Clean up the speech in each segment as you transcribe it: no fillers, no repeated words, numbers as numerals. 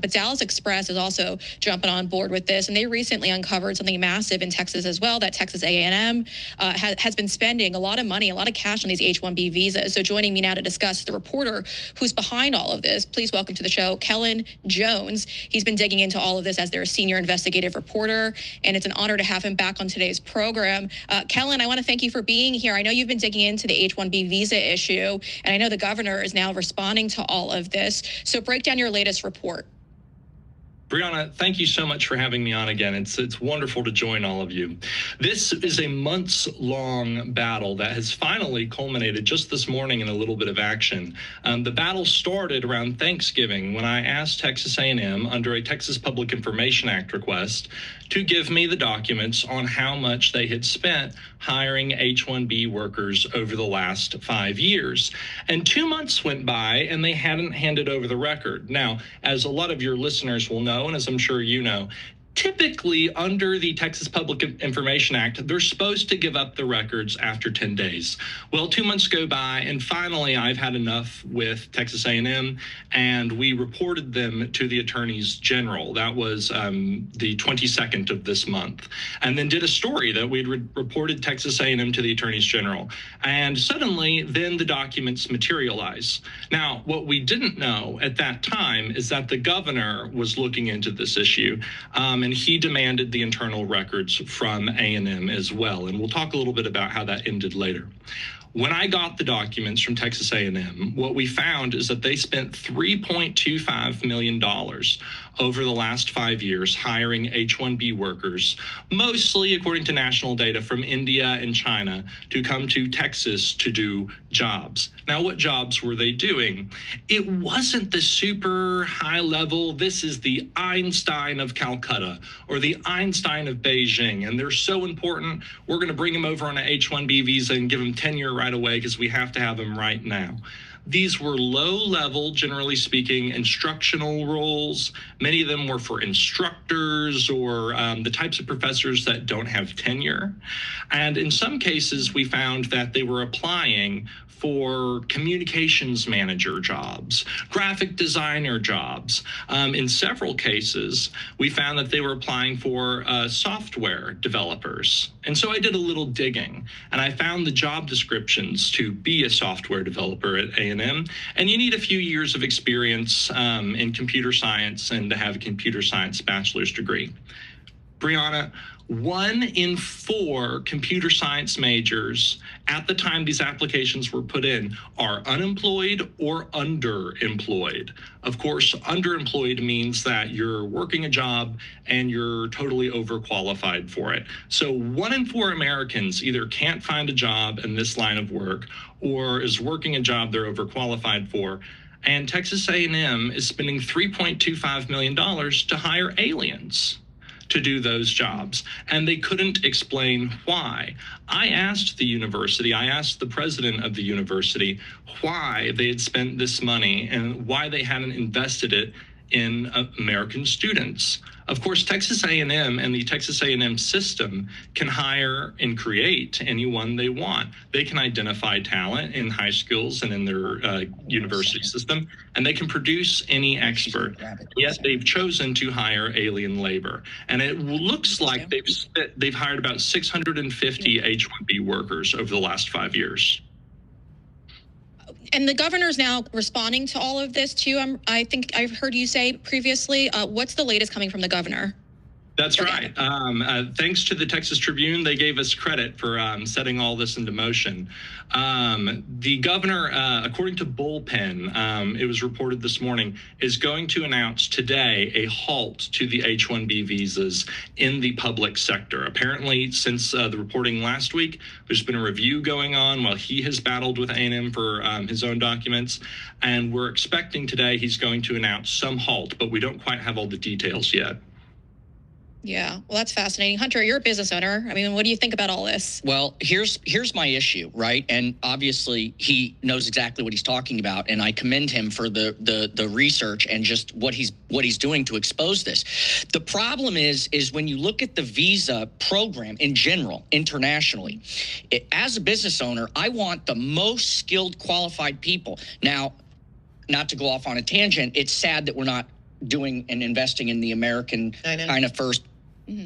But Dallas Express is also jumping on board with this, and they recently uncovered something massive in Texas as well, that Texas A&M has been spending a lot of money, a lot of cash on these H-1B visas. So joining me now to discuss the reporter who's behind all of this, please welcome to the show, Kellen Jones. He's been digging into all of this as their senior investigative reporter, and it's an honor to have him back on today's program. Kellen, I want to thank you for being here. I know you've been digging into the H-1B visa issue, and I know the governor is now responding to all of this. So break down your latest report. Brianna, thank you so much for having me on again. It's wonderful to join all of you. This is a months-long battle that has finally culminated just this morning in a little bit of action. The battle started around Thanksgiving when I asked Texas A&M under a Texas Public Information Act request to give me the documents on how much they had spent hiring H-1B workers over the last 5 years. And 2 months went by and they hadn't handed over the record. Now, as a lot of your listeners will know, and as I'm sure you know, typically under the Texas Public Information Act, they're supposed to give up the records after 10 days. Well, 2 months go by, and finally I've had enough with Texas A&M, and we reported them to the attorneys general. That was the 22nd of this month, and then did a story that we'd reported Texas A&M to the attorneys general. And suddenly, then the documents materialize. Now, what we didn't know at that time is that the governor was looking into this issue. And he demanded the internal records from A&M as well. And we'll talk a little bit about how that ended later. When I got the documents from Texas A&M, what we found is that they spent $3.25 million over the last 5 years hiring H-1B workers, mostly according to national data from India and China, to come to Texas to do jobs. Now, what jobs were they doing? It wasn't the super high level, this is the Einstein of Calcutta or the Einstein of Beijing, and they're so important, we're going to bring them over on an H-1B visa and give them tenure right away because we have to have them right now. These were low-level, generally speaking, instructional roles. Many of them were for instructors or the types of professors that don't have tenure. And in some cases, we found that they were applying for communications manager jobs, graphic designer jobs. In several cases, we found that they were applying for software developers. And so I did a little digging, and I found the job descriptions to be a software developer at A&M. And you need a few years of experience in computer science and to have a computer science bachelor's degree. Brianna, 1 in 4 computer science majors at the time these applications were put in are unemployed or underemployed. Of course, underemployed means that you're working a job and you're totally overqualified for it. So 1 in 4 Americans either can't find a job in this line of work or is working a job they're overqualified for. And Texas A&M is spending $3.25 million to hire aliens to do those jobs, and they couldn't explain why. I asked the university, I asked the president of the university why they had spent this money and why they hadn't invested it in American students. Of course, Texas A&M and the Texas A&M system can hire and create anyone they want. They can identify talent in high schools and in their university system, and they can produce any expert. Yet they've chosen to hire alien labor. And it looks like they've hired about 650 H-1B workers over the last 5 years. And the governor's now responding to all of this, too. I think I've heard you say previously. What's the latest coming from the governor? That's right. Thanks to the Texas Tribune, they gave us credit for setting all this into motion. The governor, according to Bullpen, it was reported this morning, is going to announce today a halt to the H-1B visas in the public sector. Apparently, since the reporting last week, there's been a review going on while he has battled with A&M for his own documents. And we're expecting today he's going to announce some halt, but we don't quite have all the details yet. Yeah, well, that's fascinating. Hunter, you're a business owner. I mean, what do you think about all this? Well, here's my issue, right? And obviously, he knows exactly what he's talking about, and I commend him for the research and just what he's doing to expose this. The problem is when you look at the visa program in general, internationally, as a business owner, I want the most skilled, qualified people. Now, not to go off on a tangent, it's sad that we're not doing and investing in the American kind of first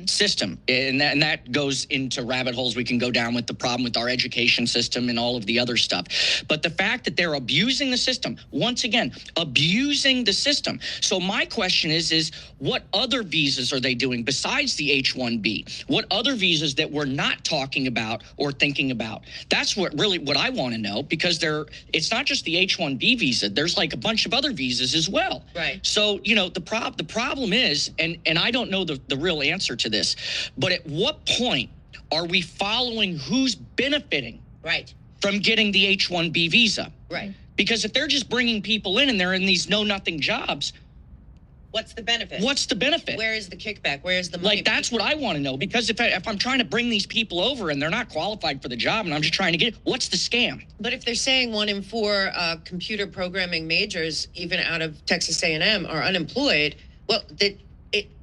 system, and that goes into rabbit holes we can go down with the problem with our education system and all of the other stuff. But the fact that they're abusing the system, once again, abusing the system. So my question is what other visas are they doing besides the H-1B? What other visas that we're not talking about or thinking about? That's what I want to know, because it's not just the H-1B visa. There's like a bunch of other visas as well. Right. So, the problem is, and I don't know the real answer to this, but at what point are we following who's benefiting from getting the H-1B visa? Right. Because if they're just bringing people in and they're in these know-nothing jobs, what's the benefit? What's the benefit? Where is the kickback? Where is the money? Like, that's what I want to know, because if I'm trying to bring these people over and they're not qualified for the job and I'm just trying to get, what's the scam? But if they're saying 1 in 4 computer programming majors, even out of Texas A&M, are unemployed, well,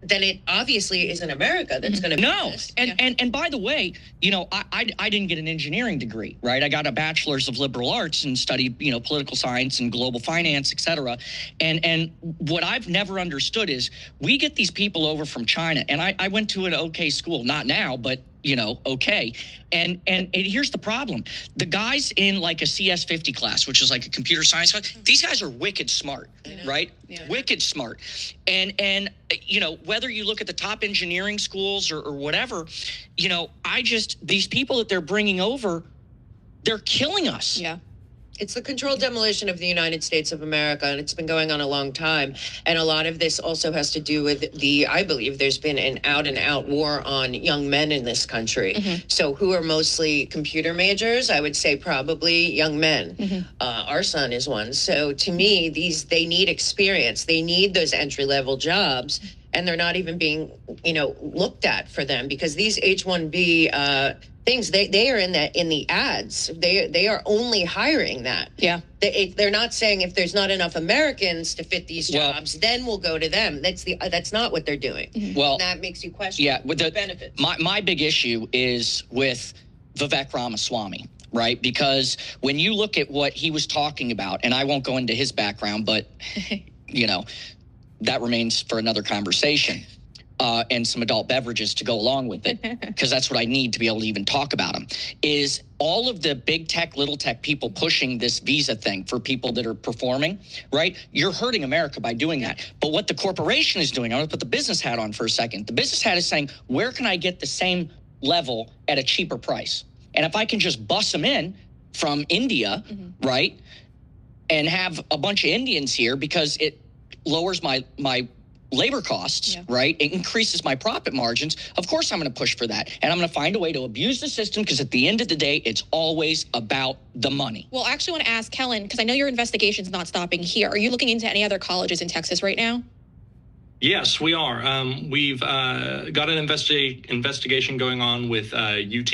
then it obviously isn't America that's going to no. And by the way, I didn't get an engineering degree, right? I got a bachelor's of liberal arts and studied, political science and global finance, et cetera. And what I've never understood is we get these people over from China, and I went to an okay school, not now, but okay. And here's the problem. The guys in like a CS50 class, which is like a computer science class, these guys are wicked smart, right? Yeah. Wicked smart. And whether you look at the top engineering schools or whatever, these people that they're bringing over, they're killing us. Yeah. It's the controlled demolition of the United States of America, and it's been going on a long time. And a lot of this also has to do with I believe there's been an out-and-out war on young men in this country. So who are mostly computer majors? I would say probably young men. Our son is one. So to me, they need experience. They need those entry-level jobs, and they're not even being, looked at for them, because these H-1B things, they are in the ads. They are only hiring that. Yeah. They're not saying if there's not enough Americans to fit these jobs, then we'll go to them. That's not what they're doing. Well, and that makes you question with the benefits. My big issue is with Vivek Ramaswamy, right? Because when you look at what he was talking about, and I won't go into his background, but that remains for another conversation. And some adult beverages to go along with it, because that's what I need to be able to even talk about them, is all of the big tech, little tech people pushing this visa thing for people that are performing, right? You're hurting America by doing that. But what the corporation is doing, I want to put the business hat on for a second. The business hat is saying, where can I get the same level at a cheaper price? And if I can just bus them in from India, right, and have a bunch of Indians here, because it lowers my labor costs, right? It increases my profit margins. Of course, I'm going to push for that. And I'm going to find a way to abuse the system, because at the end of the day, it's always about the money. Well, I actually want to ask Kellen, because I know your investigation's not stopping here. Are you looking into any other colleges in Texas right now? Yes, we are. We've got an investigation going on with UT.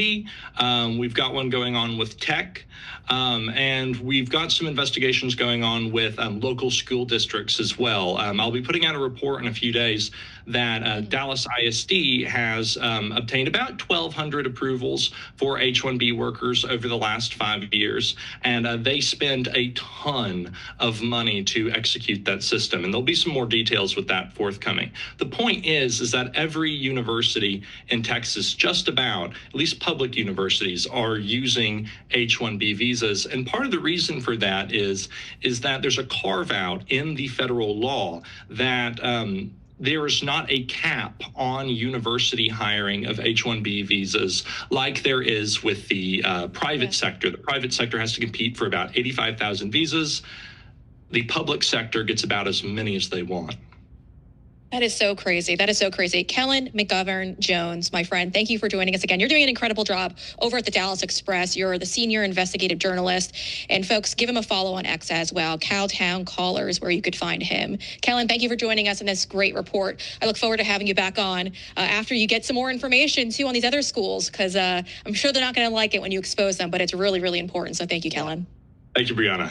We've got one going on with Tech. And we've got some investigations going on with local school districts as well. I'll be putting out a report in a few days that Dallas ISD has obtained about 1,200 approvals for H-1B workers over the last 5 years. And they spend a ton of money to execute that system. And there'll be some more details with that forthcoming. The point is that every university in Texas, just about, at least public universities, are using H-1B visas. And part of the reason for that is that there's a carve out in the federal law that there is not a cap on university hiring of H-1B visas like there is with the private sector. The private sector has to compete for about 85,000 visas. The public sector gets about as many as they want. That is so crazy. That is so crazy. Kellen McGovern Jones, my friend, thank you for joining us again. You're doing an incredible job over at the Dallas Express. You're the senior investigative journalist. And folks, give him a follow on X as well. Cowtown Caller is where you could find him. Kellen, thank you for joining us in this great report. I look forward to having you back on after you get some more information, too, on these other schools, because I'm sure they're not going to like it when you expose them, but it's really, really important. So thank you, Kellen. Thank you, Brianna.